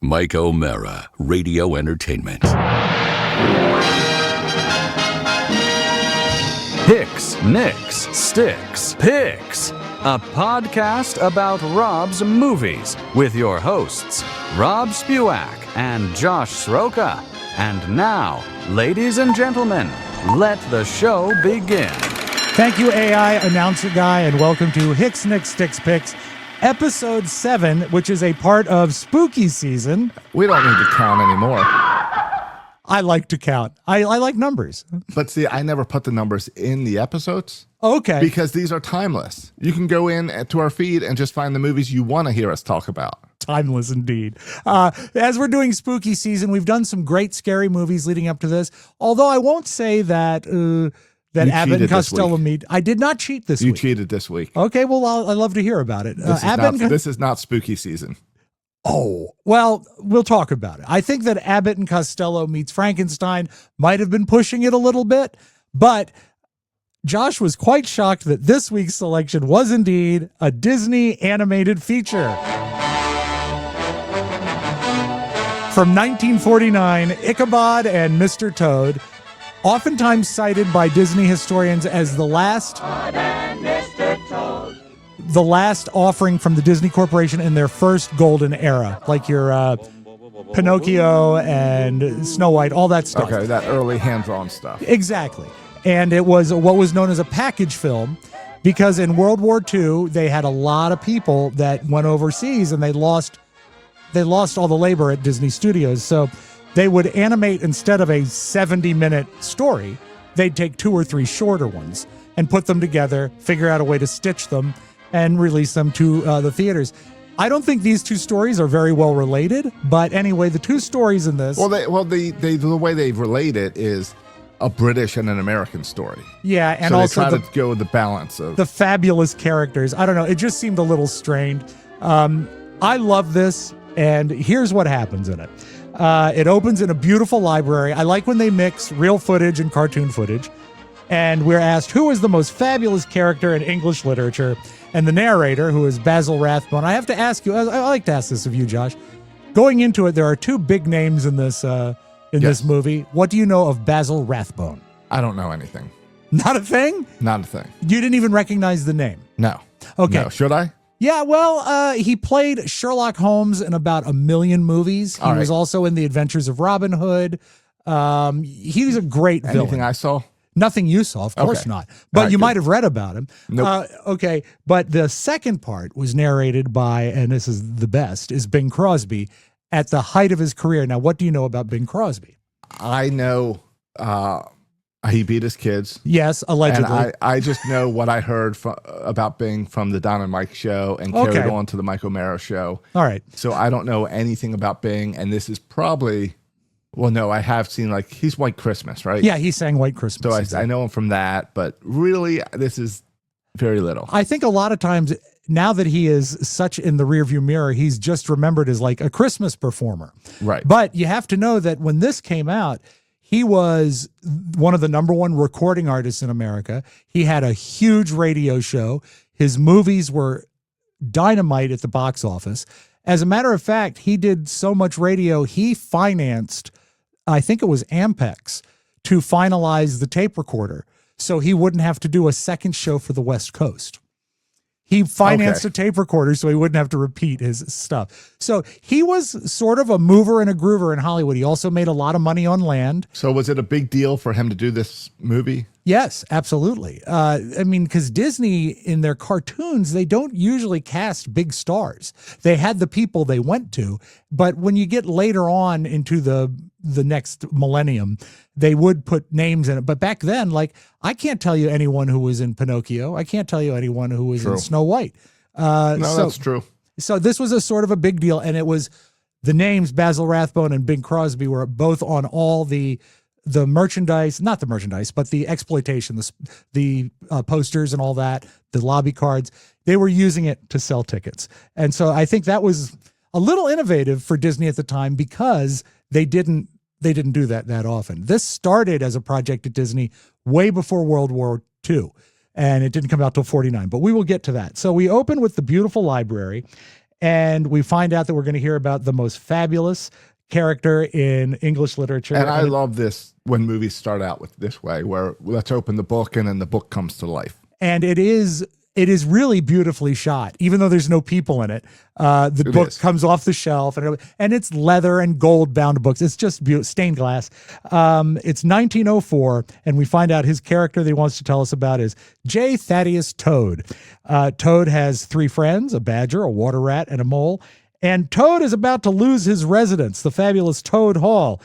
Mike O'Mara, Radio Entertainment. Hix Nix Stix Pix, a podcast about Robb's movies with your hosts, Rob Spewak and Josh Sroka. And now, ladies and gentlemen, let the show begin. Thank you, AI announcer guy, and welcome to Hix Nix Stix Pix, Episode 7, which is a part of spooky season. We don't need to count anymore. I like to count. I like numbers. But see, I never put the numbers in the episodes. Okay. Because these are timeless. You can go in to our feed and just find the movies you want to hear us talk about. Timeless indeed. As we're doing spooky season, we've done some great scary movies leading up to this. Although I won't say that Abbott and Costello meet. I did not cheat this week. You cheated this week. Okay, well, I'd love to hear about it. This is not spooky season. Oh, well, we'll talk about it. I think that Abbott and Costello meets Frankenstein might have been pushing it a little bit, but Josh was quite shocked that this week's selection was indeed a Disney animated feature. From 1949, Ichabod and Mr. Toad, oftentimes cited by Disney historians as the last offering from the Disney Corporation in their first golden era, like your Pinocchio and Snow White, all that stuff. Okay, that early hand-drawn stuff. Exactly. And it was what was known as a package film because in World War II, they had a lot of people that went overseas and they lost all the labor at Disney Studios. So they would animate instead of a 70-minute story, they'd take 2 or 3 shorter ones and put them together, figure out a way to stitch them, and release them to the theaters. I don't think these two stories are very well related, but anyway, the two stories in this... The way they relate it is a British and an American story. Yeah, and so also they try to go with the balance of... the fabulous characters. I don't know, it just seemed a little strained. I love this, and here's what happens in it. It opens in a beautiful library. I like when they mix real footage and cartoon footage. And we're asked, who is the most fabulous character in English literature? And the narrator, who is Basil Rathbone. I have to ask you, I like to ask this of you, Josh. Going into it, there are 2 big names in this this movie. What do you know of Basil Rathbone? I don't know anything. Not a thing? Not a thing. You didn't even recognize the name? No. Okay. No. Should I? Yeah, well, he played Sherlock Holmes in about 1 million movies. He was also in The Adventures of Robin Hood. He was a great villain. Anything I saw? Nothing you saw, of course not. But you might have read about him. Nope. Okay, but the second part was narrated by, and this is the best, is Bing Crosby at the height of his career. Now, what do you know about Bing Crosby? I know he beat his kids. Yes, allegedly. And I just know what I heard about Bing from the Don and Mike show and carried on to the Mike O'Mara show. All right. So I don't know anything about Bing, and this is probably... Well, no, I have seen, he's White Christmas, right? Yeah, he sang White Christmas. So I know him from that, but really, this is very little. I think a lot of times, now that he is such in the rearview mirror, he's just remembered as like a Christmas performer. Right. But you have to know that when this came out, he was one of the #1 recording artists in America. He had a huge radio show. His movies were dynamite at the box office. As a matter of fact, he did so much radio, he financed... I think it was Ampex to finalize the tape recorder so he wouldn't have to do a second show for the West Coast. He financed a tape recorder so he wouldn't have to repeat his stuff. So he was sort of a mover and a groover in Hollywood. He also made a lot of money on land. So was it a big deal for him to do this movie? Yes, absolutely. I mean, because Disney, in their cartoons, they don't usually cast big stars. They had the people they went to, but when you get later on into the next millennium, they would put names in it. But back then, I can't tell you anyone who was in Pinocchio. I can't tell you anyone who was in Snow White. That's true. So this was a sort of a big deal, and it was the names Basil Rathbone and Bing Crosby were both on all the merchandise, not the merchandise, but the exploitation, the posters and all that, the lobby cards. They were using it to sell tickets. And so I think that was a little innovative for Disney at the time because they didn't do that often. This started as a project at Disney way before World War II, and it didn't come out till 49, but we will get to that. So we open with the beautiful library, And we find out that we're going to hear about the most fabulous character in English literature. And I love this when movies start out with this way, where let's open the book and then the book comes to life. And it is really beautifully shot, even though there's no people in it. The book comes off the shelf, and it's leather and gold bound books. It's just stained glass. It's 1904, and we find out his character that he wants to tell us about is J. Thaddeus Toad. Toad has 3 friends, a badger, a water rat, and a mole. And Toad is about to lose his residence, the fabulous Toad Hall,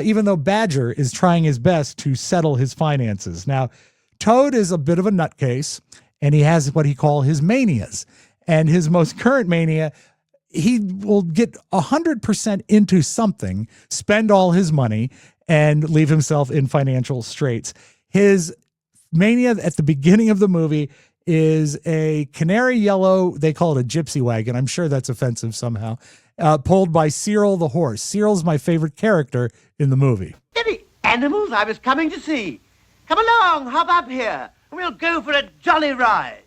even though Badger is trying his best to settle his finances. Now, Toad is a bit of a nutcase, and he has what he calls his manias. And his most current mania, he will get 100% into something, spend all his money, and leave himself in financial straits. His mania at the beginning of the movie is a canary yellow, they call it a gypsy wagon. I'm sure that's offensive somehow, pulled by Cyril the horse. Cyril's my favorite character in the movie. Any animals I was coming to see? Come along, hop up here, and we'll go for a jolly ride.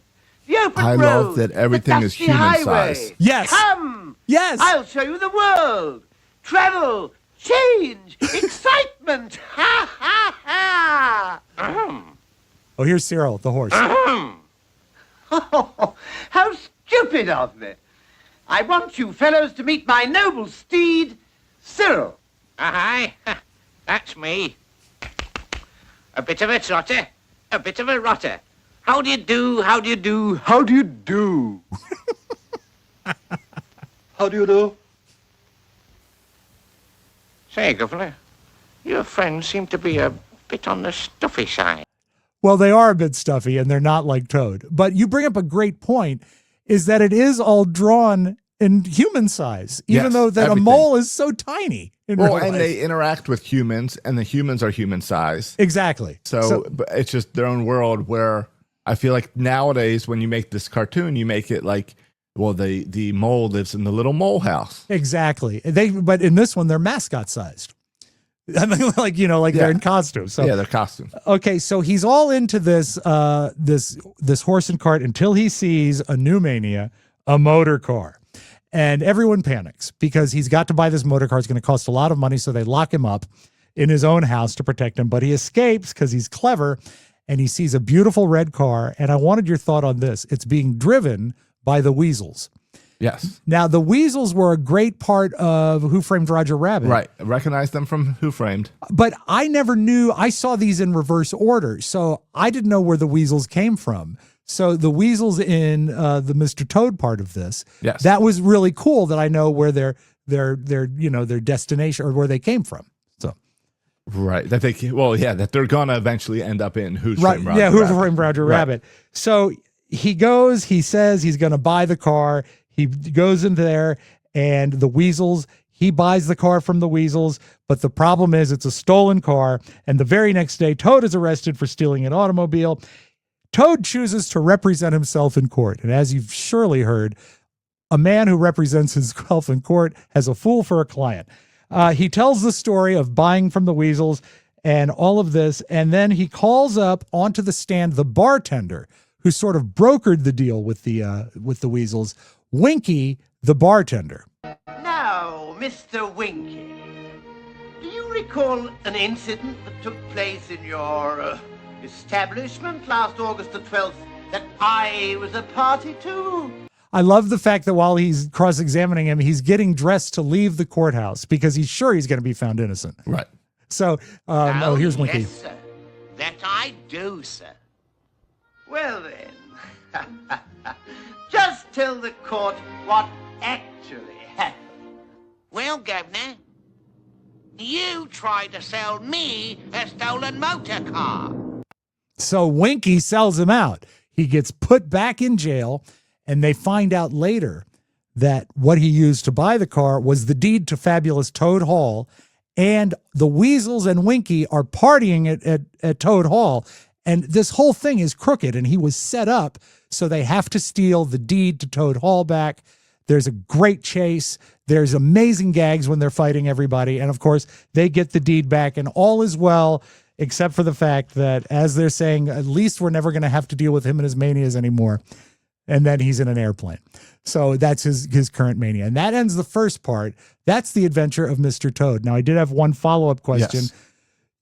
The open road, love that everything is human highway. size. Yes. Come. Yes. I'll show you the world. Travel, change, excitement. Ha, ha, ha. Oh, here's Cyril the horse. Oh, how stupid of me. I want you fellows to meet my noble steed, Cyril. Aye, that's me. A bit of a trotter, a bit of a rotter. How do you do, how do you do, how do you do? How do you do? Say, Governor, your friends seem to be a bit on the stuffy side. Well, they are a bit stuffy, and they're not like Toad. But you bring up a great point, is that it is all drawn in human size, even though that everything. A mole is so tiny. In real life. They interact with humans, and the humans are human size. Exactly. So but it's just their own world where I feel like nowadays when you make this cartoon, you make it like, well, the mole lives in the little mole house. Exactly. But in this one, they're mascot sized. I mean, they're in costumes. So they're costumes. Okay, so he's all into this this horse and cart until he sees a new mania, a motor car. And everyone panics because he's got to buy this motor car. It's going to cost a lot of money, so they lock him up in his own house to protect him. But he escapes because he's clever, and he sees a beautiful red car. And I wanted your thought on this. It's being driven by the Weasels. Yes. Now, the Weasels were a great part of Who Framed Roger Rabbit. Right. I recognize them from Who Framed. But I never knew. I saw these in reverse order, so I didn't know where the Weasels came from. So the Weasels in the Mr. Toad part of this, yes, that was really cool that I know where their destination or where they came from. So right, that they're gonna eventually end up in Who Framed Roger Rabbit. Who Framed Roger Rabbit. So he says he's going to buy the car. He goes in there, and the Weasels, he buys the car from the Weasels, but the problem is it's a stolen car, and the very next day, Toad is arrested for stealing an automobile. Toad chooses to represent himself in court, and as you've surely heard, a man who represents himself in court has a fool for a client. He tells the story of buying from the Weasels and all of this, and then he calls up onto the stand the bartender who sort of brokered the deal with the Weasels, Winky, the bartender. Now, Mr. Winky, do you recall an incident that took place in your establishment last August the 12th that I was a party to? I love the fact that while he's cross-examining him, he's getting dressed to leave the courthouse because he's sure he's going to be found innocent. Right. So, here's Winky. Yes, sir. That I do, sir. Well then, just tell the court what actually happened. Well, Governor, you tried to sell me a stolen motor car. So Winky sells him out. He gets put back in jail, and they find out later that what he used to buy the car was the deed to fabulous Toad Hall, and the Weasels and Winky are partying at Toad Hall, and this whole thing is crooked, and he was set up so they have to steal the deed to Toad Hall back. There's a great chase. There's amazing gags when they're fighting everybody, and of course, they get the deed back, and all is well, except for the fact that, as they're saying, at least we're never going to have to deal with him and his manias anymore. and then he's in an airplane. So that's his current mania. And that ends the first part. That's the adventure of Mr. Toad. Now, I did have one follow-up question. Yes.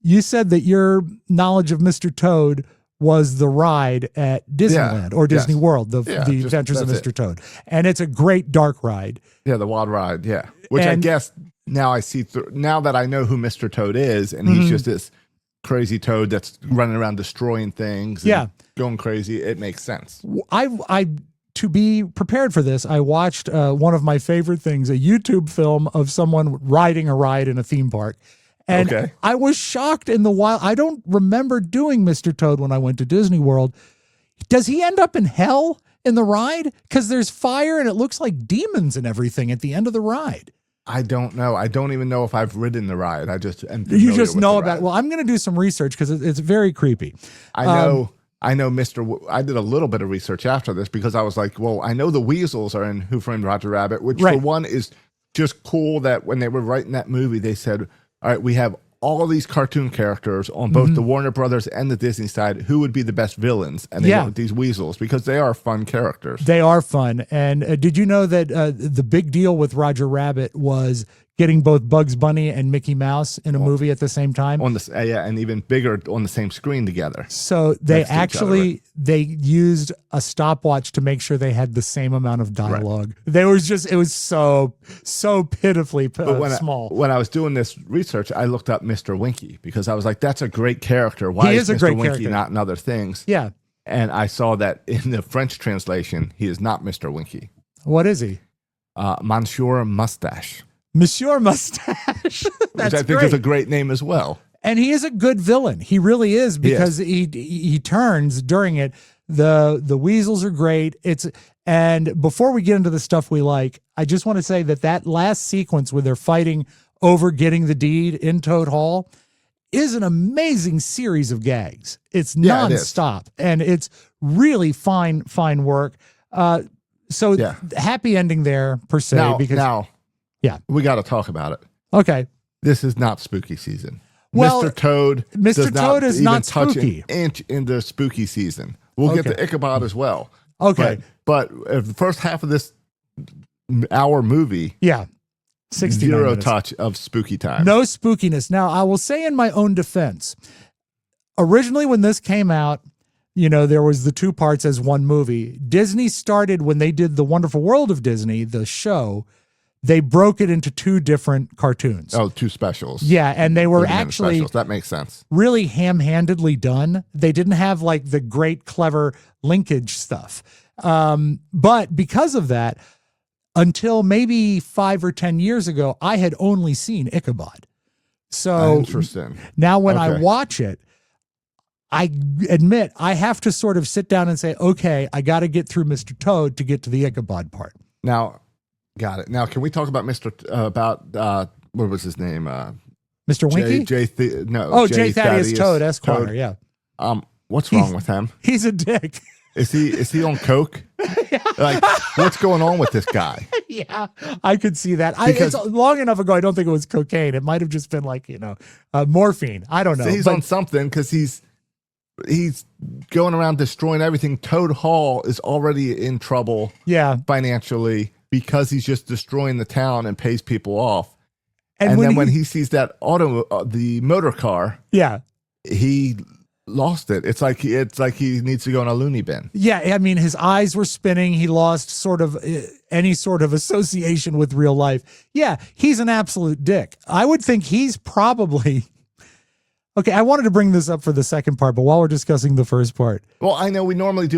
You said that your knowledge of Mr. Toad was the ride at Disneyland or Disney World, the Adventures of Mr. Toad. And it's a great dark ride. Yeah, the wild ride, yeah. Which I guess now I see through, now that I know who Mr. Toad is, and he's just this crazy toad that's running around destroying things and going crazy, it makes sense. I to be prepared for this, I watched one of my favorite things, a YouTube film of someone riding a ride in a theme park. And I was shocked in the wild. I don't remember doing Mr. Toad when I went to Disney World. Does he end up in hell in the ride? Because there's fire and it looks like demons and everything at the end of the ride. I don't know. I don't even know if I've ridden the ride. I just am You just know about it. Well, I'm going to do some research because it's very creepy. I know I did a little bit of research after this because I was like, well, I know the weasels are in Who Framed Roger Rabbit, which for one is just cool that when they were writing that movie, they said, all right, we have all of these cartoon characters on both the Warner Brothers and the Disney side. Who would be the best villains? And they went with these weasels because they are fun characters. They are fun. And did you know that the big deal with Roger Rabbit was getting both Bugs Bunny and Mickey Mouse in a movie at the same time? On the and even bigger on the same screen together. So they actually they used a stopwatch to make sure they had the same amount of dialogue. It was so pitifully small. When I was doing this research, I looked up Mr. Winky because I was like, that's a great character. Why is Mr. Winky not in other things? Yeah. And I saw that in the French translation, he is not Mr. Winky. What is he? Monsieur Mustache. Monsieur Mustache. Which I think is a great name as well. And he is a good villain. He really is because he turns during it. The weasels are great. And before we get into the stuff we like, I just want to say that last sequence where they're fighting over getting the deed in Toad Hall is an amazing series of gags. It's nonstop, and it's really fine work. So happy ending there per se. Now, we got to talk about it. Okay, this is not spooky season. Well, Mr. Toad is not spooky. An inch into spooky season. We'll get to Ichabod as well. Okay, but the first half of this hour movie, 69 minutes. Touch of spooky time. No spookiness. Now, I will say in my own defense, originally when this came out, there was the two parts as one movie. Disney started when they did The Wonderful World of Disney, the show. They broke it into two different cartoons. Oh, two specials. Yeah, and they were actually that makes sense. Really ham-handedly done. They didn't have like the great clever linkage stuff. But because of that, until maybe 5 or 10 years ago, I had only seen Ichabod. So interesting. Now when I watch it, I admit I have to sort of sit down and say, okay, I got to get through Mr. Toad to get to the Ichabod part. Now, got it. Now, can we talk about what was his name? Mr. Winky? J Thaddeus Toad, Esquire. Yeah. What's wrong with him? He's a dick. Is he on coke? Like, what's going on with this guy? Yeah, I could see that. It's long enough ago. I don't think it was cocaine. It might have just been like morphine. I don't know. So he's on something because he's going around destroying everything. Toad Hall is already in trouble. Yeah, financially because he's just destroying the town and pays people off. And then when he sees that the motor car, he lost it. It's like he needs to go in a loony bin. Yeah, I mean, his eyes were spinning. He lost sort of any sort of association with real life. Yeah, he's an absolute dick. I would think he's probably... Okay, I wanted to bring this up for the second part, but while we're discussing the first part. Well, I know we normally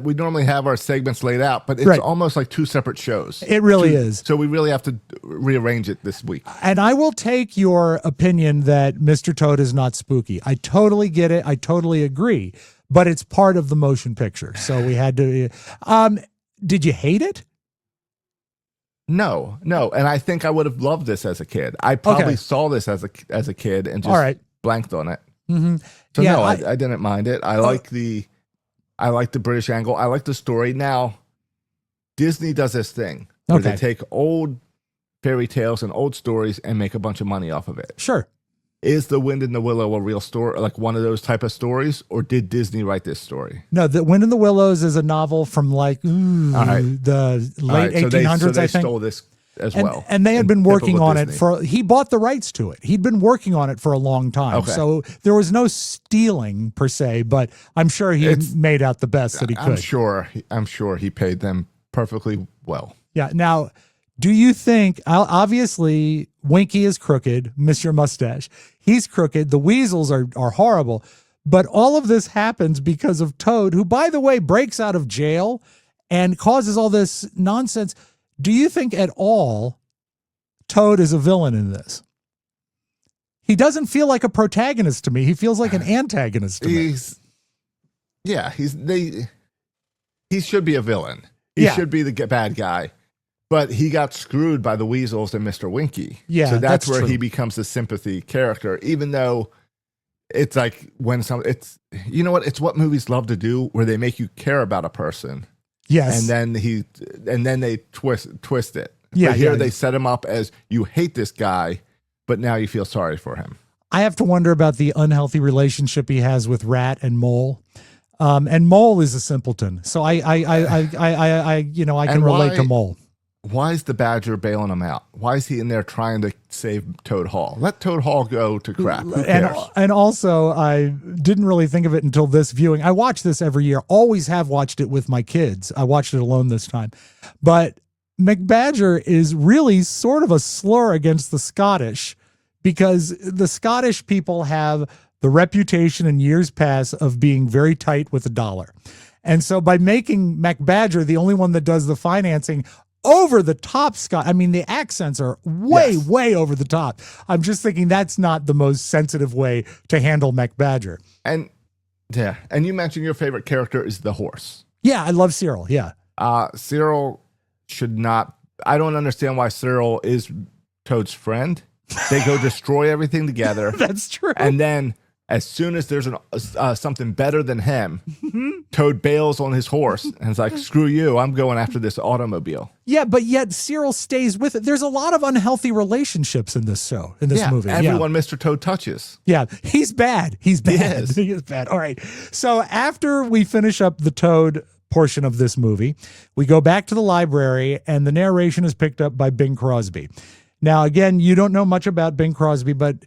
we normally have our segments laid out, but it's almost like two separate shows. It really is. So we really have to rearrange it this week. And I will take your opinion that Mr. Toad is not spooky. I totally get it. I totally agree. But it's part of the motion picture. So we had to... did you hate it? No. And I think I would have loved this as a kid. I probably saw this as a kid and just... blanked on it. Mm-hmm. So yeah, I didn't mind it. I like the British angle. I like the story. Now, Disney does this thing where they take old fairy tales and old stories and make a bunch of money off of it. Sure. Is The Wind in the Willow a real story, like one of those type of stories, or did Disney write this story? No, The Wind in the Willows is a novel from like All right. the late All right, 1800s, so they I think. stole this as well. And they had been working typical on it Disney. he bought the rights to it. He'd been working on it for a long time. Okay. So there was no stealing per se, but I'm sure he made out the best that he could. I'm sure he paid them perfectly well. Yeah. Now, do you think, obviously, Winky is crooked, Mr. Mustache. He's crooked. The weasels are horrible. But all of this happens because of Toad, who, by the way, breaks out of jail and causes all this nonsense. Do you think at all Toad is a villain in this? He doesn't feel like a protagonist to me. He feels like an antagonist to me. He should be a villain. He should be the bad guy. But he got screwed by the weasels and Mr. Winky. Yeah, so that's where true. he becomes a sympathy character, even though it's like it's what movies love to do, where they make you care about a person. Yes. And then they twist it. Yeah, But here yeah. they set him up as you hate this guy, but now you feel sorry for him. I have to wonder about the unhealthy relationship he has with Rat and Mole. And Mole is a simpleton. So I can relate to Mole. Why is the Badger bailing him out? Why is he in there trying to save Toad Hall? Let Toad Hall go to crap. Who cares? And also, I didn't really think of it until this viewing. I watch this every year. Always have watched it with my kids. I watched it alone this time. But McBadger is really sort of a slur against the Scottish, because the Scottish people have the reputation in years past of being very tight with the dollar. And so by making McBadger the only one that does the financing, over the top, Scott. I mean, the accents are way over the top. I'm just thinking that's not the most sensitive way to handle McBadger. And you mentioned your favorite character is the horse. Yeah, I love Cyril. Yeah. Cyril should not. I don't understand why Cyril is Toad's friend. They go destroy everything together. That's true. And then as soon as there's something better than him, Toad bails on his horse and is like, screw you, I'm going after this automobile. Yeah, but yet Cyril stays with it. There's a lot of unhealthy relationships in this show, in this movie. Everyone Mr. Toad touches. Yeah, he's bad. He's bad. Yes. He is bad. All right. So after we finish up the Toad portion of this movie, we go back to the library and the narration is picked up by Bing Crosby. Now, again, you don't know much about Bing Crosby, but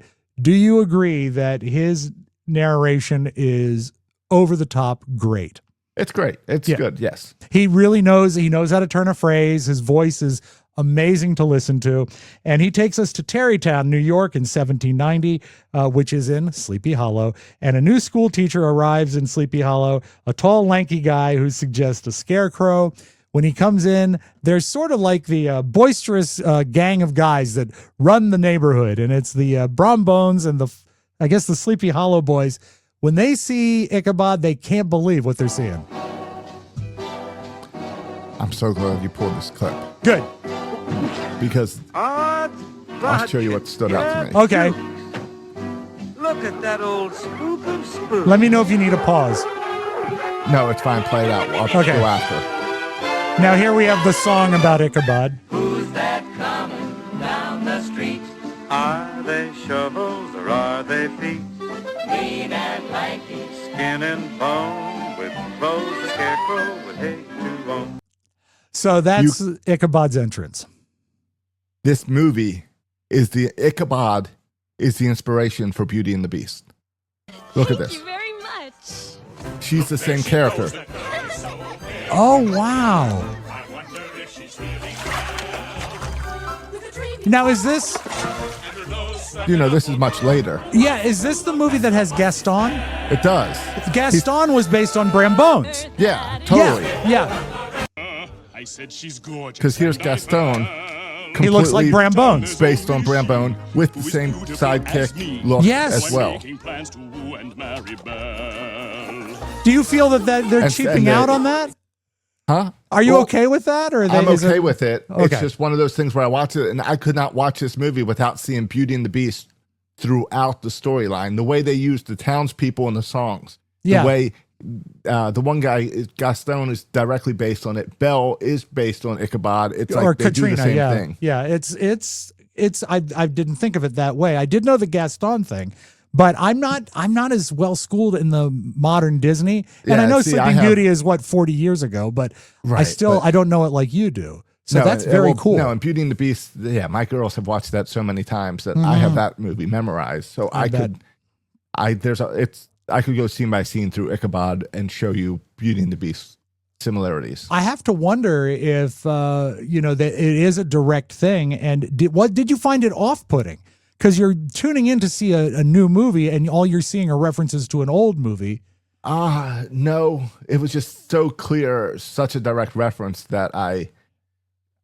do you agree that his narration is over the top great? It's great. It's good. Yes. He really knows. He knows how to turn a phrase. His voice is amazing to listen to. And he takes us to Tarrytown, New York in 1790, which is in Sleepy Hollow. And a new school teacher arrives in Sleepy Hollow, a tall, lanky guy who suggests a scarecrow. When he comes in, there's sort of like the boisterous gang of guys that run the neighborhood. And it's the Brombones and the Sleepy Hollow boys. When they see Ichabod, they can't believe what they're seeing. I'm so glad you pulled this clip. Good. Because I'll show you what stood out to me. Okay. Look at that old spook of spook. Let me know if you need a pause. No, it's fine. Play it out. I'll Okay. go after. Now here we have the song about Ichabod. Who's that coming down the street? Are they shovels or are they feet? Mean and lanky, skin and bone, with clothes a scarecrow would hate to own. So that's Ichabod's entrance. This movie is Ichabod is the inspiration for Beauty and the Beast. Look at this. Thank you very much. She's the same character. Oh, wow. Now, is this... This is much later. Yeah, is this the movie that has Gaston? It does. Gaston was based on Bram Bones. Yeah, totally. Yeah. I said she's gorgeous. Because here's Gaston. He looks like completely Bram Bones. Based on Bram Bone with the same sidekick look Yes. as well. Making plans to woo and marry Belle. Do you feel that they're And- cheaping and out on that? Huh? Are you Well, okay with that? Or I'm okay with it. Okay. It's just one of those things where I watch it and I could not watch this movie without seeing Beauty and the Beast throughout the storyline. The way they use the townspeople in the songs. Yeah. The way the one guy, Gaston, is directly based on it. Belle is based on Ichabod. It's like or they Katrina, do the same thing. Yeah, it's I didn't think of it that way. I did know the Gaston thing, but I'm not as well schooled in the modern Disney. And I know Sleeping Beauty is 40 years ago, but I don't know it like you do. So that's very cool. No, and Beauty and the Beast, my girls have watched that so many times that I have that movie memorized. So I could go scene by scene through Ichabod and show you Beauty and the Beast similarities. I have to wonder if that it is a direct thing. And did you find it off-putting? Because you're tuning in to see a new movie, and all you're seeing are references to an old movie. No, it was just so clear, such a direct reference that I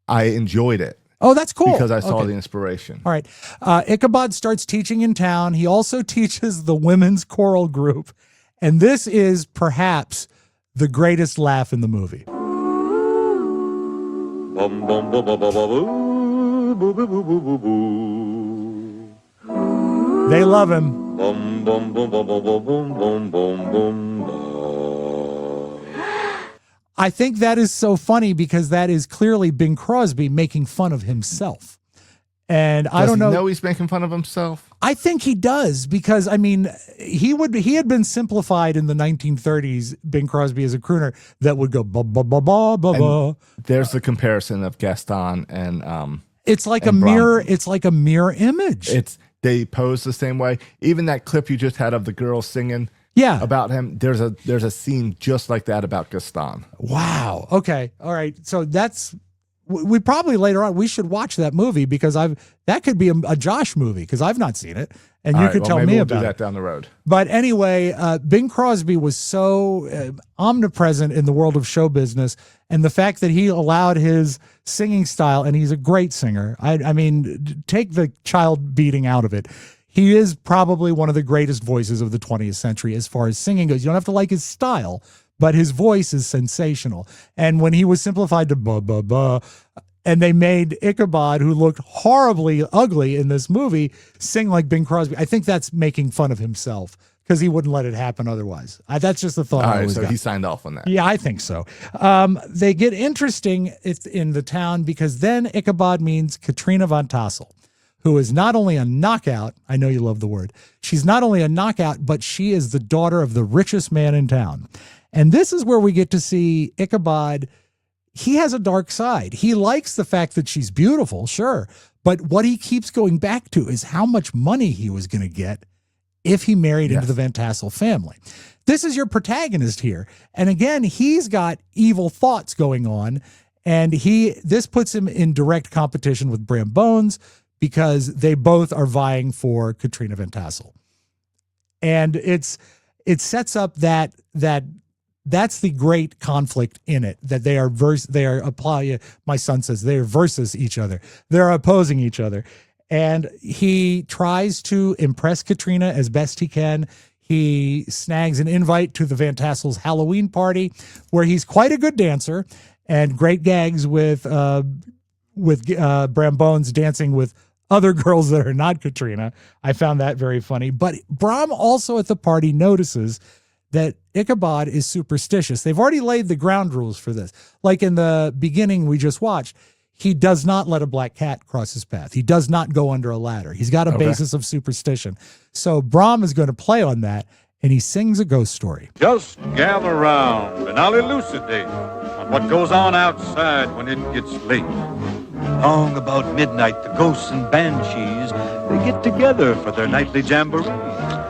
enjoyed it. Oh, that's cool. Because I saw the inspiration. All right. Ichabod starts teaching in town. He also teaches the women's choral group. And this is perhaps the greatest laugh in the movie. They love him. I think that is so funny because that is clearly Bing Crosby making fun of himself. And I don't know. Does he know he's making fun of himself? I think he does because, I mean, he had been simplified in the 1930s, Bing Crosby as a crooner that would go ba ba ba ba ba ba. There's the comparison of Gaston and it's like a mirror. It's like a mirror image. They pose the same way. Even that clip you just had of the girl singing about him, there's a scene just like that about Gaston. Wow. Okay. All right. So we probably later on we should watch that movie because that could be a Josh movie because I've not seen it, and you could tell me about that down the road. But anyway, Bing Crosby was so omnipresent in the world of show business, and the fact that he allowed his singing style, and he's a great singer. I mean, take the child beating out of it. He is probably one of the greatest voices of the 20th century as far as singing goes. You don't have to like his style, but his voice is sensational. And when he was simplified to ba ba ba, and they made Ichabod, who looked horribly ugly in this movie, sing like Bing Crosby, I think that's making fun of himself because he wouldn't let it happen otherwise. That's just the thought. All right, so he signed off on that. Yeah, I think so. They get interesting in the town because then Ichabod means Katrina von Tassel, who is not only a knockout, I know you love the word, she's not only a knockout, but she is the daughter of the richest man in town. And this is where we get to see Ichabod. He has a dark side. He likes the fact that she's beautiful, sure, but what he keeps going back to is how much money he was going to get if he married into the Van Tassel family. This is your protagonist here. And again, he's got evil thoughts going on, and this puts him in direct competition with Bram Bones, because they both are vying for Katrina Van Tassel. And it sets up that's the great conflict in it, that my son says they are versus each other. They're opposing each other. And he tries to impress Katrina as best he can. He snags an invite to the Van Tassel's Halloween party, where he's quite a good dancer and great gags with Bram Bones dancing with other girls that are not Katrina. I found that very funny. But Bram also at the party notices that Ichabod is superstitious. They've already laid the ground rules for this. Like in the beginning we just watched, he does not let a black cat cross his path. He does not go under a ladder. He's got a basis of superstition. So Bram is going to play on that, and he sings a ghost story. Just gather round and I'll elucidate on what goes on outside when it gets late. Long about midnight, the ghosts and banshees, they get together for their nightly jamboree.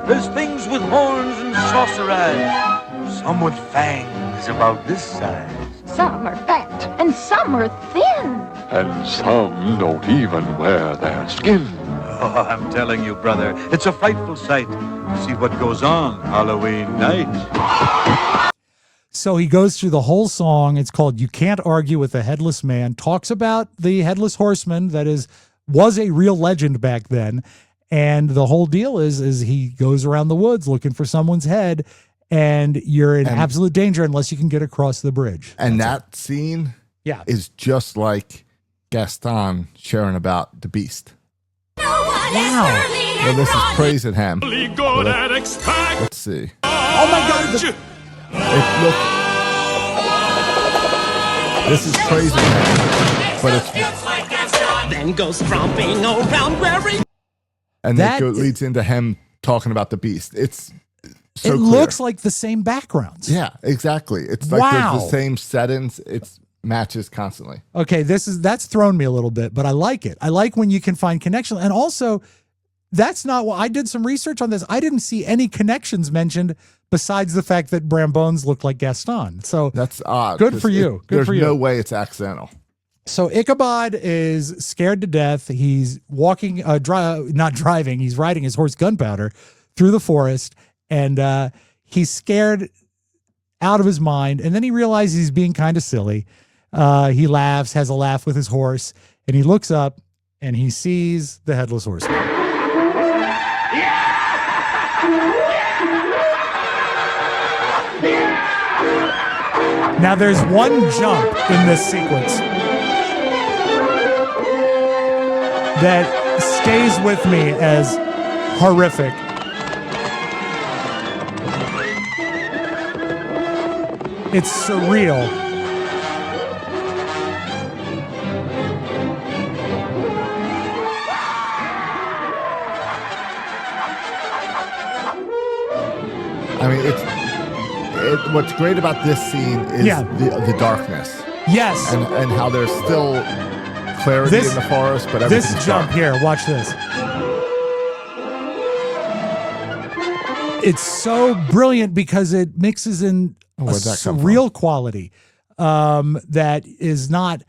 There's things with horns and saucer eyes, some with fangs about this size. Some are fat and some are thin. And some don't even wear their skin. Oh, I'm telling you, brother, it's a frightful sight to see what goes on Halloween night. So he goes through the whole song. It's called You Can't Argue with a Headless Man. Talks about the Headless Horseman that was a real legend back then. And the whole deal is he goes around the woods looking for someone's head, and you're in absolute danger unless you can get across the bridge. And that scene is just like Gaston sharing about the beast. Wow. Well, this is praising him. Let's see. Oh my God. This is praising him, but it's then goes tromping around wearing. And that leads into him talking about the beast. It's so it clear. looks like the same backgrounds. Yeah, exactly. It's like there's the same settings. It's matches constantly. Okay, that's thrown me a little bit, but I like it. I like when you can find connection. And also, that's not what I did some research on this. I didn't see any connections mentioned besides the fact that Bram Bones looked like Gaston. So that's odd. Good for you. Good for you. There's no way it's accidental. So Ichabod is scared to death. He's walking, not driving. He's riding his horse Gunpowder through the forest, and he's scared out of his mind. And then he realizes he's being kind of silly. He laughs, has a laugh with his horse, and he looks up and he sees the Headless Horseman. Now there's one jump in this sequence that stays with me as horrific. It's surreal. I mean, what's great about this scene is the darkness. Yes. And how there's still clarity in the forest, but this dark. jump here, watch this. It's so brilliant because it mixes in a surreal quality that is not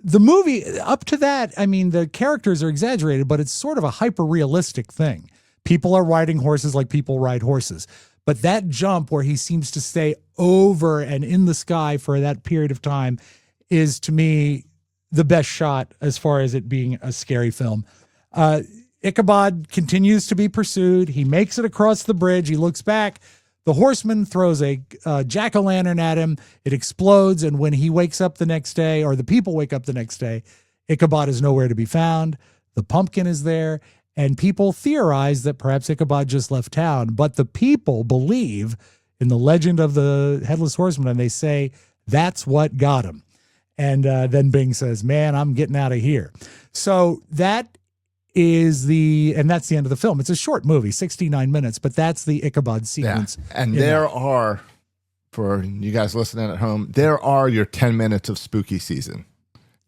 the movie up to that. I mean, the characters are exaggerated, but it's sort of a hyper realistic thing. People are riding horses like people ride horses. But that jump where he seems to stay over and in the sky for that period of time is, to me, the best shot as far as it being a scary film. Ichabod continues to be pursued. He makes it across the bridge. He looks back. The horseman throws a jack-o'-lantern at him. It explodes. And when he wakes up the next day, or the people wake up the next day, Ichabod is nowhere to be found. The pumpkin is there. And people theorize that perhaps Ichabod just left town. But the people believe in the legend of the Headless Horseman, and they say that's what got him. And then Bing says, man, I'm getting out of here. So that is that's the end of the film. It's a short movie, 69 minutes, but that's the Ichabod sequence. Yeah. And there are, for you guys listening at home, there are your 10 minutes of spooky season.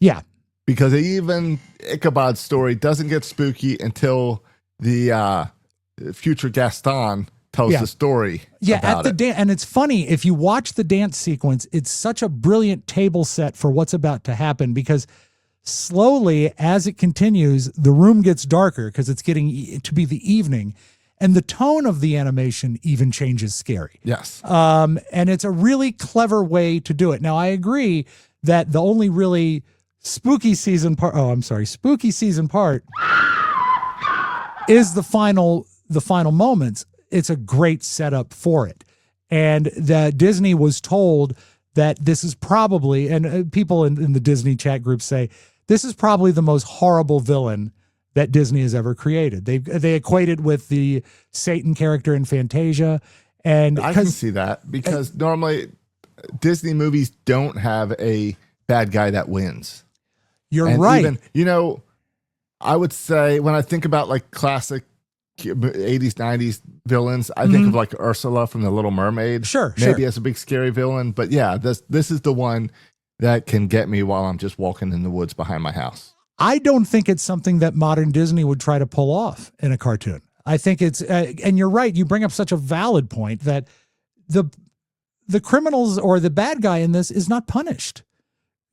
Yeah. Because even Ichabod's story doesn't get spooky until the future Gaston tells the story. Yeah, at the dance, and it's funny if you watch the dance sequence. It's such a brilliant table set for what's about to happen, because slowly, as it continues, the room gets darker because it's getting to be the evening, and the tone of the animation even changes scary. Yes, and it's a really clever way to do it. Now, I agree that the only really spooky season part is the final moments. It's a great setup for it. And that Disney was told that this is probably, and people in the Disney chat group say, this is probably the most horrible villain that Disney has ever created. They equate it with the Satan character in Fantasia. And I can see that, because normally Disney movies don't have a bad guy that wins. You're right. Even, I would say when I think about like classic 80s, 90s villains, I think of like Ursula from The Little Mermaid. Maybe as a big scary villain. But yeah, this is the one that can get me while I'm just walking in the woods behind my house. I don't think it's something that modern Disney would try to pull off in a cartoon. I think it's, and you're right, you bring up such a valid point that the criminals or the bad guy in this is not punished.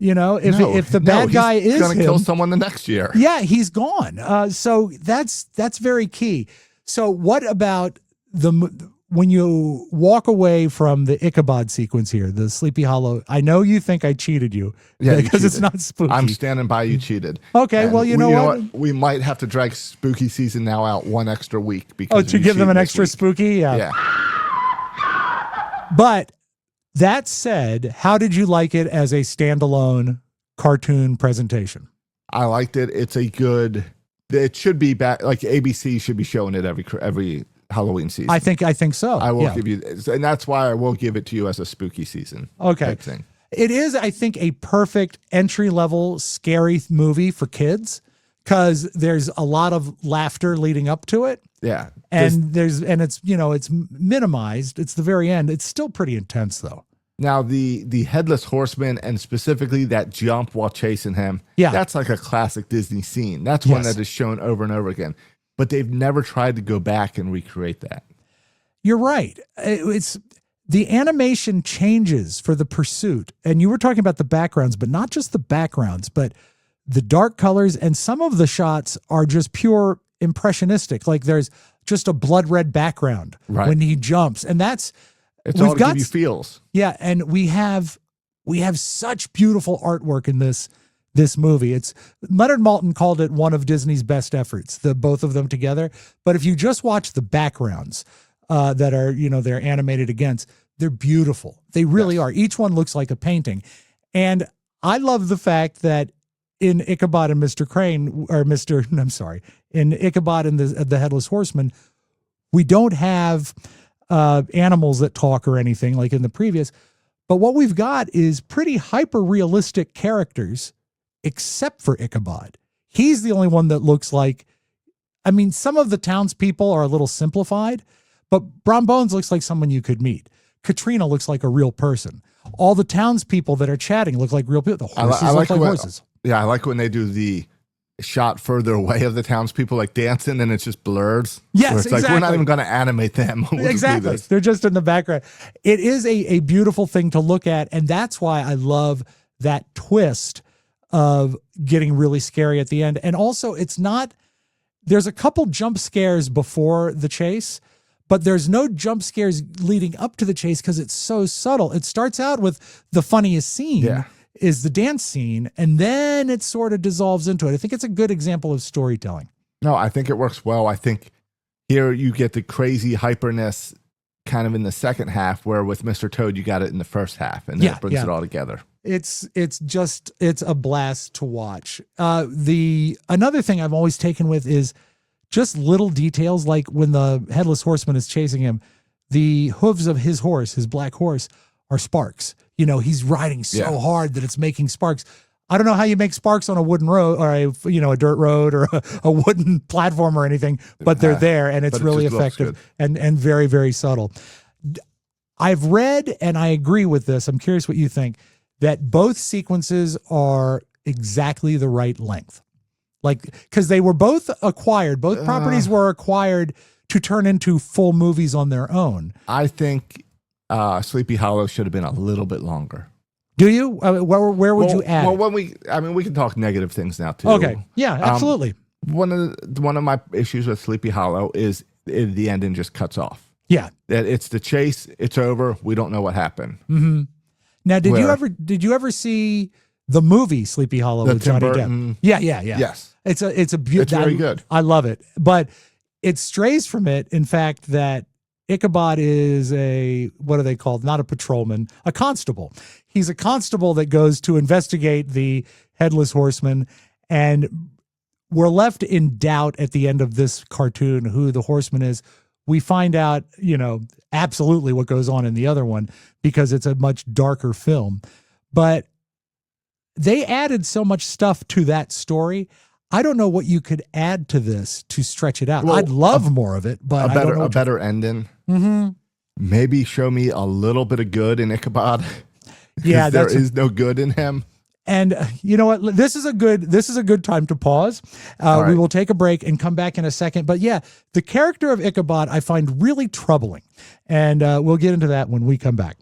If the bad guy is going to kill someone the next year. Yeah, he's gone. So that's very key. So what about when you walk away from the Ichabod sequence here, the Sleepy Hollow? I know you think I cheated you because it's not spooky. I'm standing by, you cheated. Okay, well, you know what? We might have to drag spooky season now out one extra week because to give them an extra spooky? Yeah. But that said, how did you like it as a standalone cartoon presentation? I liked it. It should be back. Like ABC should be showing it every Halloween season. I think so. I will give you, and that's why I will give it to you as a spooky season. Okay. Thing. It is, I think, a perfect entry-level scary movie for kids because there's a lot of laughter leading up to it. Yeah. And it's, you know, it's minimized. It's the very end. It's still pretty intense though. Now the Headless Horseman and specifically that jump while chasing him, that's like a classic Disney scene. That's one that is shown over and over again. But they've never tried to go back and recreate that. You're right. It's the animation changes for the pursuit. And you were talking about the backgrounds, but not just the backgrounds, but the dark colors. And some of the shots are just pure impressionistic. Like there's just a blood red background when he jumps. And it's all to give you feels. Yeah. And we have such beautiful artwork in this movie. It's Leonard Maltin called it one of Disney's best efforts, the both of them together. But if you just watch the backgrounds, that are, you know, they're animated against, they're beautiful. They really are. Each one looks like a painting. And I love the fact that in Ichabod and Mr. Crane, or in Ichabod and the Headless Horseman, we don't have animals that talk or anything like in the previous, but what we've got is pretty hyper-realistic characters, except for Ichabod. He's the only one that looks like, I mean, some of the townspeople are a little simplified, but Brom Bones looks like someone you could meet. Katrina looks like a real person. All the townspeople that are chatting look like real people. The horses look like horses. Yeah, I like when they do the shot further away of the townspeople, like dancing, and it's just blurred. Yes, it's like, we're not even going to animate them. We'll exactly. They're just in the background. It is a beautiful thing to look at, and that's why I love that twist of getting really scary at the end. And also, there's a couple jump scares before the chase, but there's no jump scares leading up to the chase because it's so subtle. It starts out with the funniest scene is the dance scene, and then it sort of dissolves into it. I think it's a good example of storytelling. No, I think it works well. I think here you get the crazy hyperness kind of in the second half, where with Mr. Toad, you got it in the first half, and that brings it all together. It's a blast to watch. Another thing I've always taken with is just little details, like when the Headless Horseman is chasing him, the hooves of his horse, his black horse, are sparks. You know, he's riding so hard that it's making sparks. I don't know how you make sparks on a wooden road or a dirt road or a wooden platform or anything, but they're there, and it's really effective and very, very subtle. I've read, and I agree with this, I'm curious what you think, that both sequences are exactly the right length. Like, because they were both acquired, both properties were acquired to turn into full movies on their own. I think Sleepy Hollow should have been a little bit longer. Do you? Where would you add? Well, we can talk negative things now too. Okay, yeah, absolutely. One of my issues with Sleepy Hollow is the ending just cuts off. Yeah, that it's the chase, it's over. We don't know what happened. Mm-hmm. Now, did you ever see the movie Sleepy Hollow with Johnny Depp? Yeah. Yes, it's beautiful. It's very good. I love it, but it strays from it. In fact, that Ichabod is what are they called? Not a patrolman, a constable. He's a constable that goes to investigate the Headless Horseman, and we're left in doubt at the end of this cartoon who the horseman is. We find out, absolutely what goes on in the other one because it's a much darker film. But they added so much stuff to that story. I don't know what you could add to this to stretch it out. Well, I'd love more of it, but a better ending. Mm-hmm. Maybe show me a little bit of good in Ichabod. Yeah, there is no good in him. And you know what? This is a good time to pause. Right. We will take a break and come back in a second. But yeah, the character of Ichabod I find really troubling, and we'll get into that when we come back.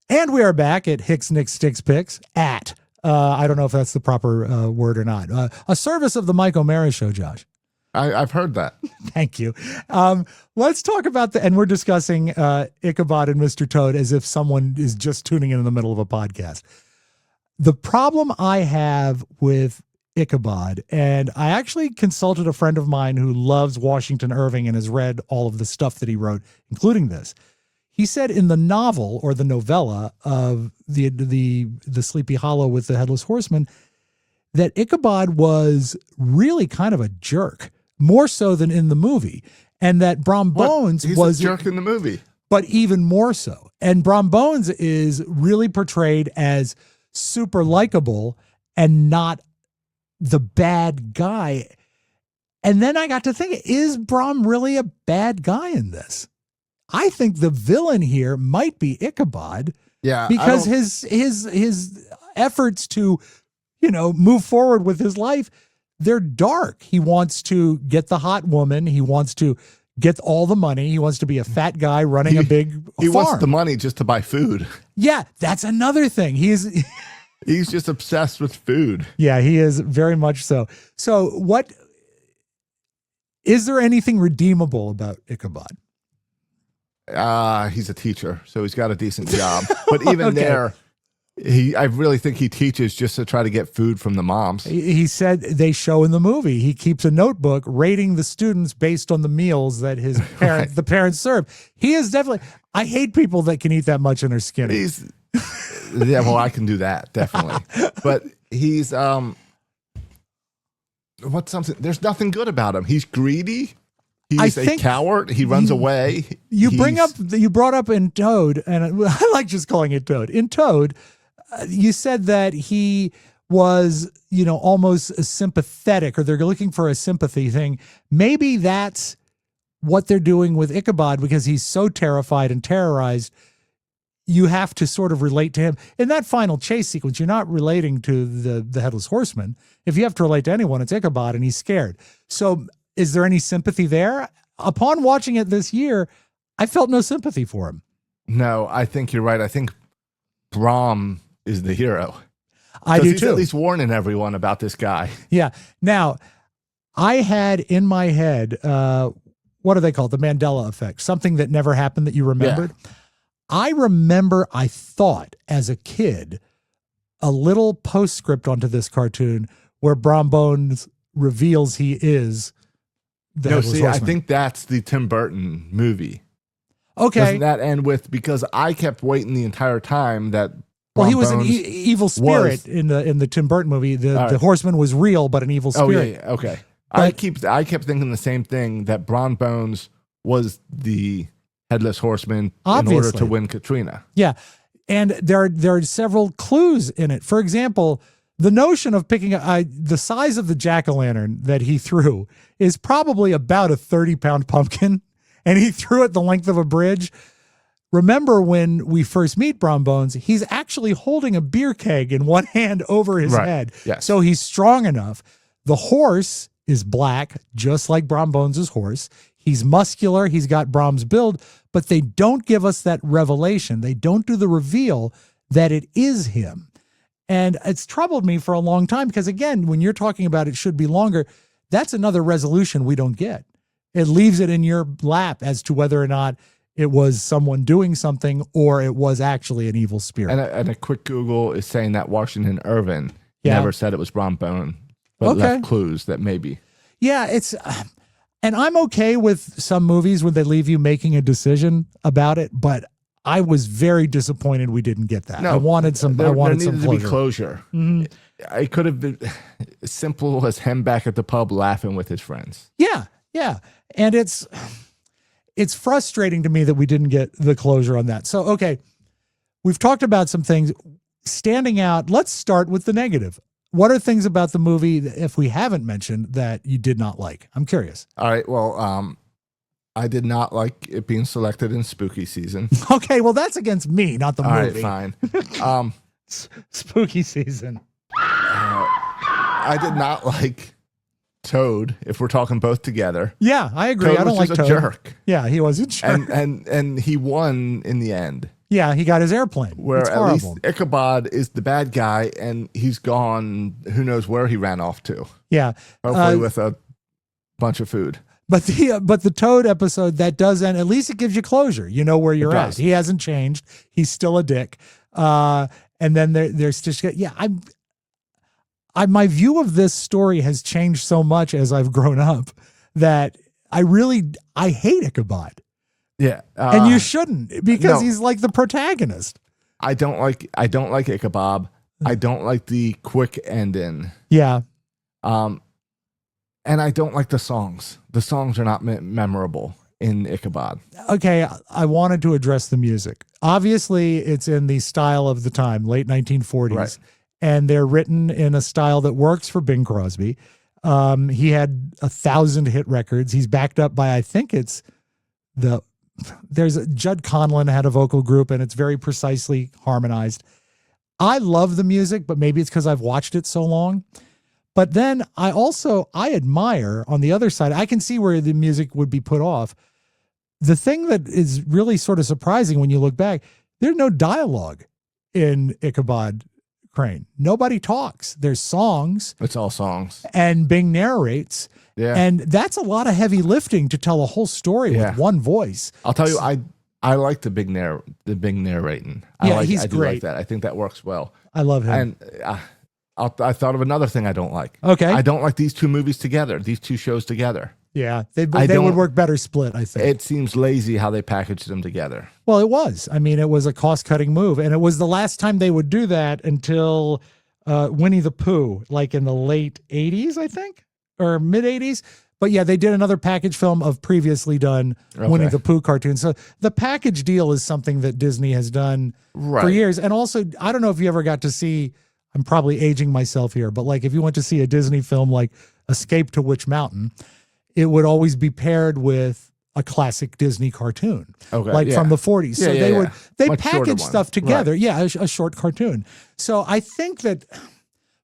And we are back at Hix Nix Stix Pix at I don't know if that's the proper word or not. A service of the Mike O'Mara Show, Josh. I've heard that. Thank you. Let's talk about and we're discussing Ichabod and Mr. Toad as if someone is just tuning in the middle of a podcast. The problem I have with Ichabod, and I actually consulted a friend of mine who loves Washington Irving and has read all of the stuff that he wrote, including this. He said in the novel or the novella of the Sleepy Hollow with the Headless Horseman that Ichabod was really kind of a jerk, more so than in the movie, and that Brom Bones was a jerk in the movie, but even more so. And Brom Bones is really portrayed as super likable and not the bad guy. And then I got to think, is Brom really a bad guy in this? I think the villain here might be Ichabod. Yeah, because his efforts to, move forward with his life, they're dark. He wants to get the hot woman. He wants to get all the money. He wants to be a fat guy running a big He farm. wants the money just to buy food. Yeah, that's another thing. He's just obsessed with food. Yeah, he is very much so. So what is there anything redeemable about Ichabod? He's a teacher, so he's got a decent job. But even there, I really think he teaches just to try to get food from the moms. He said they show in the movie he keeps a notebook rating the students based on the meals that his the parents serve. He is definitely. I hate people that can eat that much and are skinny. Yeah, well, I can do that definitely. But he's what's something? There's nothing good about him. He's greedy. He's a coward. He runs away. You brought up in Toad, and I like just calling it Toad. In Toad, you said that he was, almost sympathetic, or they're looking for a sympathy thing. Maybe that's what they're doing with Ichabod, because he's so terrified and terrorized. You have to sort of relate to him. In that final chase sequence, you're not relating to the Headless Horseman. If you have to relate to anyone, it's Ichabod, and he's scared. So is there any sympathy there? Upon watching it this year, I felt no sympathy for him. No, I think you're right. I think Brom is the hero. I do he's too. At least warning everyone about this guy. Yeah. Now, I had in my head, what do they call it? The Mandela effect, something that never happened that you remembered. Yeah. I remember I thought as a kid a little postscript onto this cartoon where Brom Bones reveals he is the Headless Horseman. I think that's the Tim Burton movie. Okay. Doesn't that end with, because I kept waiting the entire time that Brom he was an evil spirit in the Tim Burton movie. The horseman was real, but an evil spirit. Oh, yeah. Okay. But I kept thinking the same thing, that Brom Bones was the Headless Horseman in order to win Katrina. Yeah. And there are several clues in it. For example, the notion of picking the size of the jack-o'-lantern that he threw is probably about a 30-pound pumpkin, and he threw it the length of a bridge. Remember when we first meet Brom Bones, he's actually holding a beer keg in one hand over his head. Yes. So he's strong enough. The horse is black, just like Brom Bones' horse. He's muscular. He's got Brom's build, but they don't give us that revelation. They don't do the reveal that it is him. And it's troubled me for a long time because, again, when you're talking about it should be longer, that's another resolution we don't get. It leaves it in your lap as to whether or not it was someone doing something or it was actually an evil spirit. And a quick Google is saying that Washington Irvin never said it was Brom Bone, but left clues that maybe. Yeah, it's... and I'm okay with some movies when they leave you making a decision about it, but I was very disappointed we didn't get that. No, I wanted some. There needed some closure. To be closure. Mm-hmm. It could have been as simple as him back at the pub laughing with his friends. Yeah, and it's frustrating to me that we didn't get the closure on that. So, okay, we've talked about some things standing out. Let's start with the negative. What are things about the movie, if we haven't mentioned, that you did not like? I'm curious. All right. Well, I did not like it being selected in spooky season. Okay. Well, that's against me, not the movie. All right, fine. Spooky season. I did not like Toad, if we're talking both together. Yeah, I agree. Toad I don't was like just Toad. a jerk. Yeah, he was a jerk. And he won in the end. Yeah, he got his airplane. Where at least Ichabod is the bad guy, and he's gone. Who knows where he ran off to? Yeah, hopefully with a bunch of food. But the Toad episode that does end. At least it gives you closure. You know where you're at. He hasn't changed. He's still a dick. And then there's just my view of this story has changed so much as I've grown up that I hate Ichabod. Yeah. And you shouldn't, because he's like the protagonist. I don't like Ichabod. I don't like the quick ending. Yeah. And I don't like the songs. The songs are not memorable in Ichabod. Okay, I wanted to address the music. obviously it's in the style of the time, late 1940s, Right. and they're written in a style that works for Bing Crosby. He had 1,000 hit records. He's backed up by, I think it's Judd Conlon had a vocal group, and it's very precisely harmonized. I love the music, but maybe it's because I've watched it so long. But then I admire on the other side, I can see where the music would be put off. The thing that is really sort of surprising when you look back, there's no dialogue in Ichabod Crane. Nobody talks. There's songs. It's all songs. And Bing narrates. Yeah. And that's a lot of heavy lifting to tell a whole story Yeah. with one voice. I'll tell you, I like the Bing narrating. He's I do great. like that. I think that works well. I love him. And I thought of another thing I don't like. Okay. I don't like these two movies together, these two shows together. Yeah, they would work better split, I think. It seems lazy how they packaged them together. Well, it was. I mean, it was a cost-cutting move, and it was the last time they would do that until Winnie the Pooh, like in the late 80s, I think, or mid-80s. But yeah, they did another package film of previously done Winnie the Pooh cartoons. So the package deal is something that Disney has done for years. And also, I don't know if you ever got to see, I'm probably aging myself here, but like if you went to see a Disney film like Escape to Witch Mountain, it would always be paired with a classic Disney cartoon, from the 40s. So they package stuff together. Right. Yeah, a short cartoon. So I think that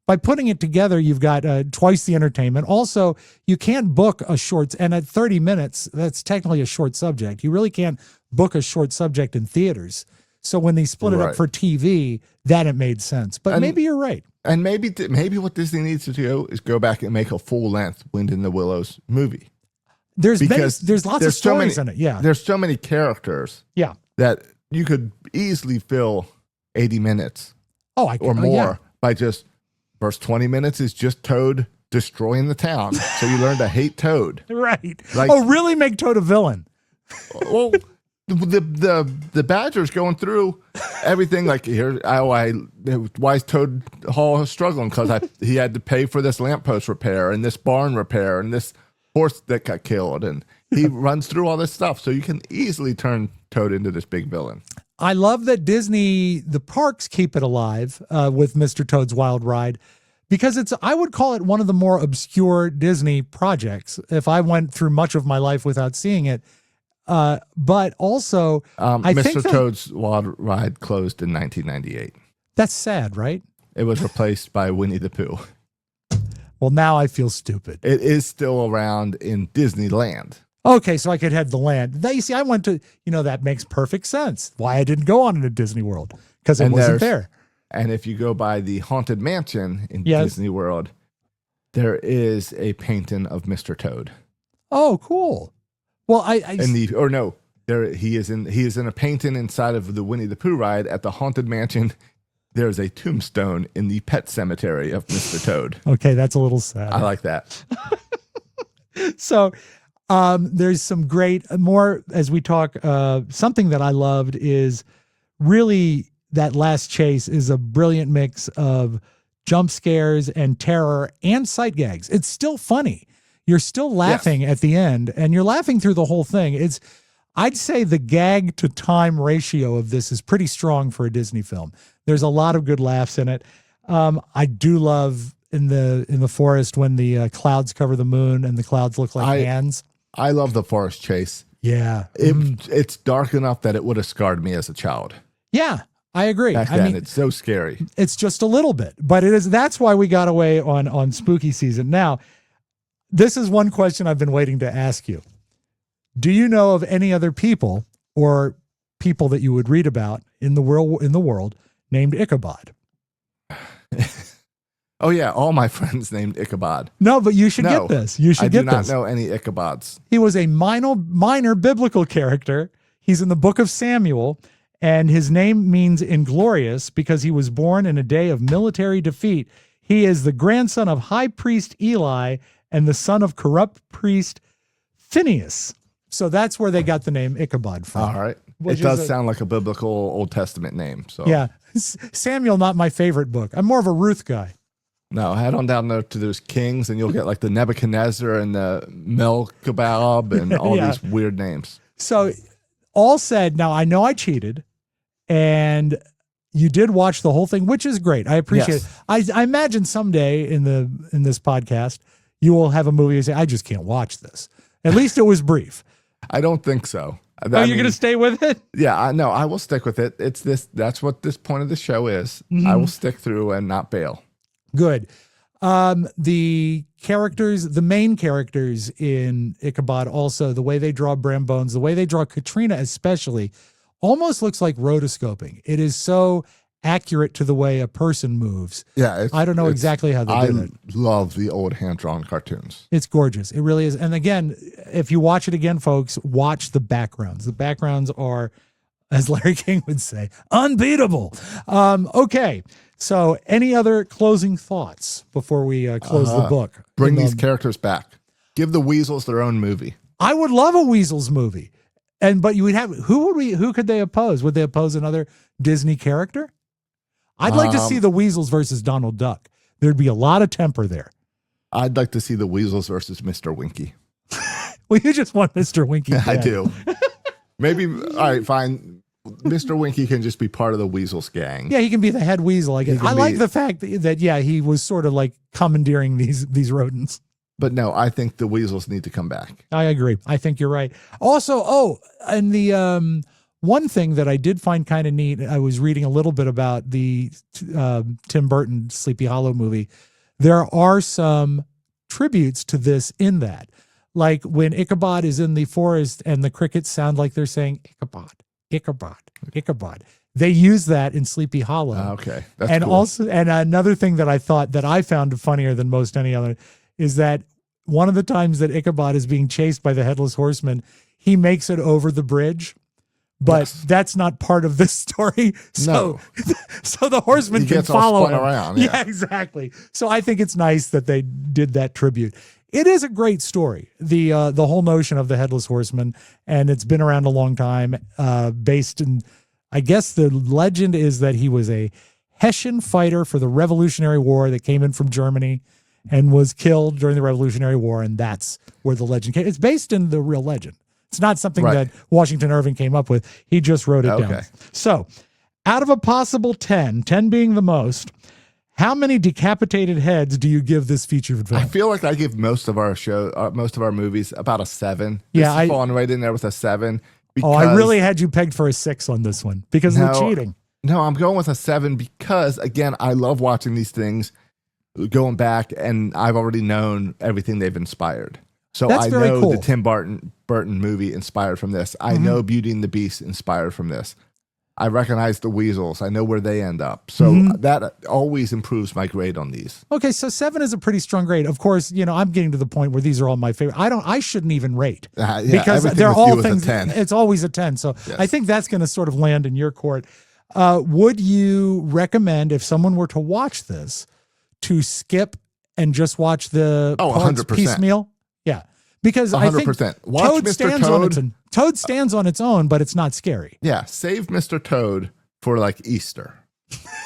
by putting it together, you've got twice the entertainment. Also, you can't book a short, and at 30 minutes, that's technically a short subject. You really can't book a short subject in theaters. So when they split it up for TV, that it made sense. But maybe you're right. And maybe what Disney needs to do is go back and make a full-length Wind in the Willows movie. There's lots of stories in it. Yeah, there's so many characters. Yeah, that you could easily fill 80 minutes. Or more by just first 20 minutes is just Toad destroying the town. So you learn to hate Toad. Right. Really make Toad a villain. Well, the Badger's going through everything like here. Why is Toad Hall struggling? Because he had to pay for this lamppost repair and this barn repair and this horse that got killed, and he runs through all this stuff. So you can easily turn Toad into this big villain. I love that the parks keep it alive with Mr. Toad's Wild Ride, because I would call it one of the more obscure Disney projects if I went through much of my life without seeing it. But also, I think Mr. Toad's Wild Ride closed in 1998. That's sad, right? It was replaced by Winnie the Pooh. Well, now I feel stupid. It is still around in Disneyland. Okay, so I could head to land. You see, I went to, that makes perfect sense. Why I didn't go on into Disney World, because it wasn't there. And if you go by the Haunted Mansion in Disney World, there is a painting of Mr. Toad. Oh, cool. Well, he is in a painting inside of the Winnie the Pooh ride at the Haunted Mansion. There's a tombstone in the pet cemetery of Mr. Toad. Okay, that's a little sad. I like that. So there's some great, more as we talk, something that I loved is really that last chase is a brilliant mix of jump scares and terror and sight gags. It's still funny. You're still laughing at the end, and you're laughing through the whole thing. I'd say the gag to time ratio of this is pretty strong for a Disney film. There's a lot of good laughs in it. I do love in the forest when the clouds cover the moon and the clouds look like hands. I love the forest chase. Yeah. It's dark enough that it would have scarred me as a child. Yeah, I agree. Back then, it's so scary. It's just a little bit, but that's why we got away on spooky season. Now, this is one question I've been waiting to ask you. Do you know of any other people or people that you would read about in the world named Ichabod? Oh yeah, all my friends named Ichabod. No, but you should get this. You should get this. I do not know any Ichabods. He was a minor biblical character. He's in the book of Samuel, and his name means inglorious because he was born in a day of military defeat. He is the grandson of high priest Eli and the son of corrupt priest Phineas. So that's where they got the name Ichabod from. All right. It does sound like a biblical Old Testament name. So yeah. Samuel, not my favorite book. I'm more of a Ruth guy. No, head on down there to those kings and you'll get like the Nebuchadnezzar and the Melchizedek and all these weird names. So all said, now I know I cheated and you did watch the whole thing, which is great. I appreciate Yes. it. I imagine someday in this podcast, you will have a movie and say, I just can't watch this. At least it was brief. I don't think so. You're going to stay with it? Yeah, I will stick with it. It's this. That's what this point of the show is. I will stick through and not bail. Good. The characters, the main characters in Ichabod, also the way they draw Bram Bones, the way they draw Katrina especially, almost looks like rotoscoping. It is so accurate to the way a person moves. Yeah, I don't know exactly how they did it. I love the old hand-drawn cartoons. It's gorgeous. It really is. And again, if you watch it again, folks, watch the backgrounds. The backgrounds are, as Larry King would say, unbeatable. Okay. So any other closing thoughts before we close the book? Bring these characters back. Give the Weasels their own movie. I would love a Weasels movie. But you would have, who could they oppose? Would they oppose another Disney character? I'd like to see the Weasels versus Donald Duck. There'd be a lot of temper there. I'd like to see the Weasels versus Mr. Winky. Well, you just want Mr. Winky. I do. Maybe, all right, fine. Mr. Winky can just be part of the Weasels gang. Yeah, he can be the head weasel, I guess. I like the fact that he was sort of like commandeering these rodents. But no, I think the Weasels need to come back. I agree. I think you're right. Also, and the one thing that I did find kind of neat, I was reading a little bit about the Tim Burton Sleepy Hollow movie. There are some tributes to this in that. Like when Ichabod is in the forest and the crickets sound like they're saying Ichabod, Ichabod, Ichabod. They use that in Sleepy Hollow. Okay. That's and cool. Also, and another thing that I thought that I found funnier than most any other is that one of the times that Ichabod is being chased by the Headless Horseman, he makes it over the bridge. But that's not part of this story. So, so the horseman can follow him around. Yeah, exactly. So I think it's nice that they did that tribute. It is a great story. The whole notion of the Headless Horseman, and it's been around a long time, based in, I guess the legend is that he was a Hessian fighter for the Revolutionary War that came in from Germany and was killed during the Revolutionary War, and that's where the legend came. It's based in the real legend. It's not something that Washington Irving came up with. He just wrote it down. So out of a possible 10 being the most, how many decapitated heads do you give this feature film? I feel like I give most of our most of our movies about a 7. Yeah, This is falling right in there with a 7. I really had you pegged for a 6 on this one because of the cheating. No, I'm going with a 7 because, again, I love watching these things, going back, and I've already known everything they've inspired. So I know the Tim Burton movie inspired from this. I know Beauty and the Beast inspired from this. I recognize the Weasels. I know where they end up. So that always improves my grade on these. Okay, so 7 is a pretty strong grade. Of course, I'm getting to the point where these are all my favorite. I shouldn't even rate because they're all things. It's always a 10. So I think that's going to sort of land in your court. Would you recommend, if someone were to watch this, to skip and just watch the 100%. piecemeal? Yeah, because 100%. I think Toad stands on its own, but it's not scary. Yeah, save Mr. Toad for like Easter.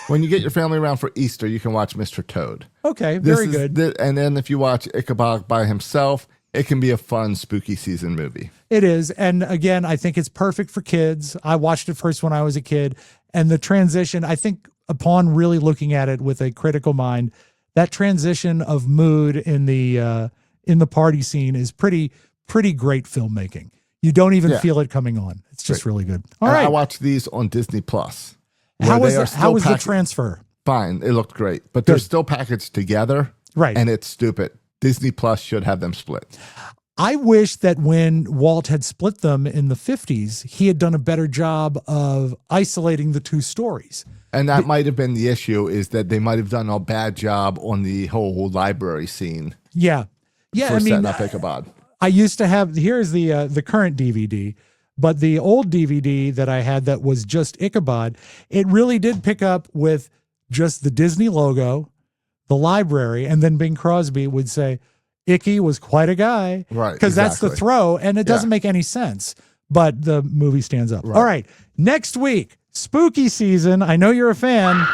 When you get your family around for Easter, you can watch Mr. Toad. Okay, very good. And then if you watch Ichabod by himself, it can be a fun spooky season movie. It is, and again, I think it's perfect for kids. I watched it first when I was a kid, and the transition, I think, upon really looking at it with a critical mind, that transition of mood in the party scene is pretty great filmmaking. You don't even feel it coming on. It's just really good. All right. I watched these on Disney Plus. How was the transfer? Fine. It looked great, but they're still packaged together. Right. And it's stupid. Disney Plus should have them split. I wish that when Walt had split them in the 50s, he had done a better job of isolating the two stories. And that might have been the issue, is that they might have done a bad job on the whole library scene. Yeah. Yeah. For setting up Ichabod. I used to have, here's the current DVD, but the old DVD that I had that was just Ichabod, it really did pick up with just the Disney logo, the library, and then Bing Crosby would say, Icky was quite a guy. Right. Because that's the throw, and it doesn't make any sense, but the movie stands up. Right. All right. Next week, spooky season. I know you're a fan.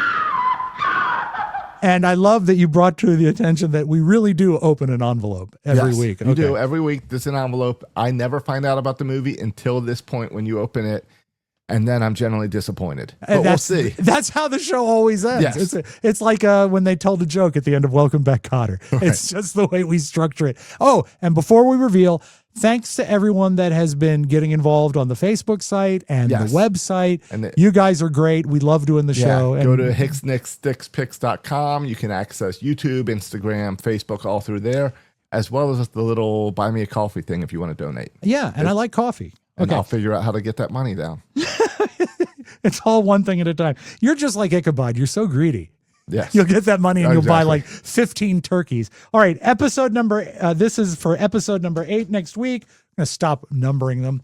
And I love that you brought to the attention that we really do open an envelope every week. You do. Every week, there's an envelope. I never find out about the movie until this point when you open it. and then I'm generally disappointed. And But we'll see. That's how the show always ends. Yes. It's like when they told a joke at the end of Welcome Back, Kotter. It's just the way we structure it. Oh, and before we reveal, thanks to everyone that has been getting involved on the Facebook site and the website. And you guys are great. We love doing the show. Go to Hix Nix Stix Pix.com. You can access YouTube, Instagram, Facebook, all through there, as well as the little buy me a coffee thing if you want to donate. Yeah, and I like coffee. And I'll figure out how to get that money down. It's all one thing at a time. You're just like Ichabod. You're so greedy. Yes. You'll get that money and you'll buy like 15 turkeys. All right, this is for episode number 8 next week. I'm going to stop numbering them.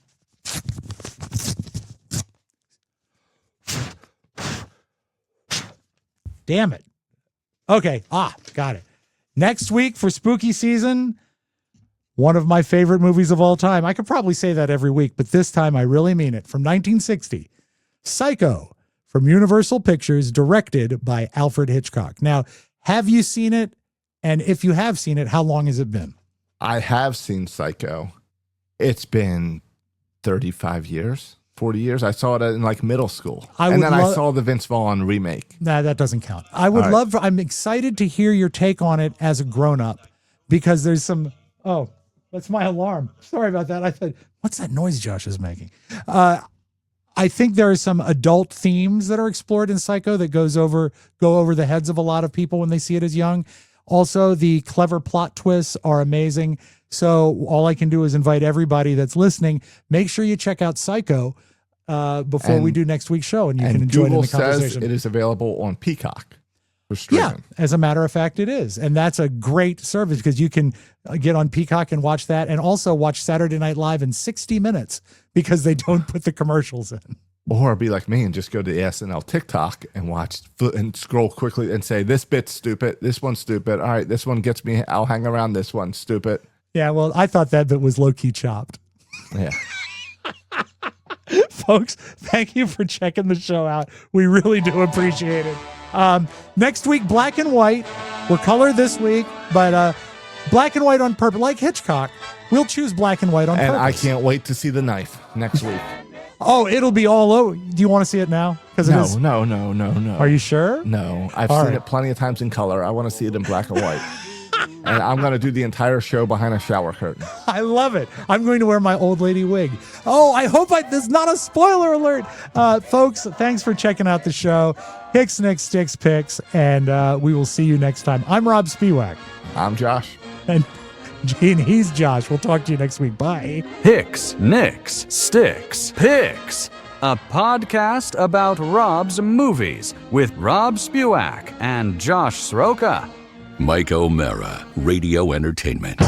Damn it. Okay. Got it. Next week for spooky season, one of my favorite movies of all time. I could probably say that every week, but this time I really mean it. From 1960, Psycho from Universal Pictures, directed by Alfred Hitchcock. Now, have you seen it? And if you have seen it, how long has it been? I have seen Psycho. It's been 35 years, 40 years. I saw it in like middle school. I saw the Vince Vaughn remake. Nah, that doesn't count. I'm excited to hear your take on it as a grown-up, because there's some, that's my alarm. Sorry about that. I thought, what's that noise Josh is making? I think there are some adult themes that are explored in Psycho that go over the heads of a lot of people when they see it as young. Also, the clever plot twists are amazing. So all I can do is invite everybody that's listening, make sure you check out Psycho before we do next week's show, and you can enjoy it in the conversation. Says it is available on Peacock. Yeah, as a matter of fact, it is. And that's a great service because you can get on Peacock and watch that, and also watch Saturday Night Live in 60 minutes because they don't put the commercials in. Or be like me and just go to the SNL TikTok and watch and scroll quickly and say, this bit's stupid, this one's stupid. All right, this one gets me, I'll hang around this one, stupid. Yeah, well, I thought that bit was low-key chopped. Yeah. Folks, thank you for checking the show out. We really do appreciate it. Next week, black and white. We're color this week, but black and white on purpose. Like Hitchcock, we'll choose black and white on purpose. And I can't wait to see the knife next week. Oh, it'll be all over. Do you want to see it now? No. Are you sure? No, I've seen it plenty of times in color. I want to see it in black and white. And I'm going to do the entire show behind a shower curtain. I love it. I'm going to wear my old lady wig. Oh, I hope there's not a spoiler alert. Folks, thanks for checking out the show. Hix Nix Stix Pix, and we will see you next time. I'm Rob Spiewak. I'm Josh. And he's Josh. We'll talk to you next week. Bye. Hix Nix Stix Pix, a podcast about Rob's movies with Rob Spiewak and Josh Sroka. Mike O'Mara, Radio Entertainment.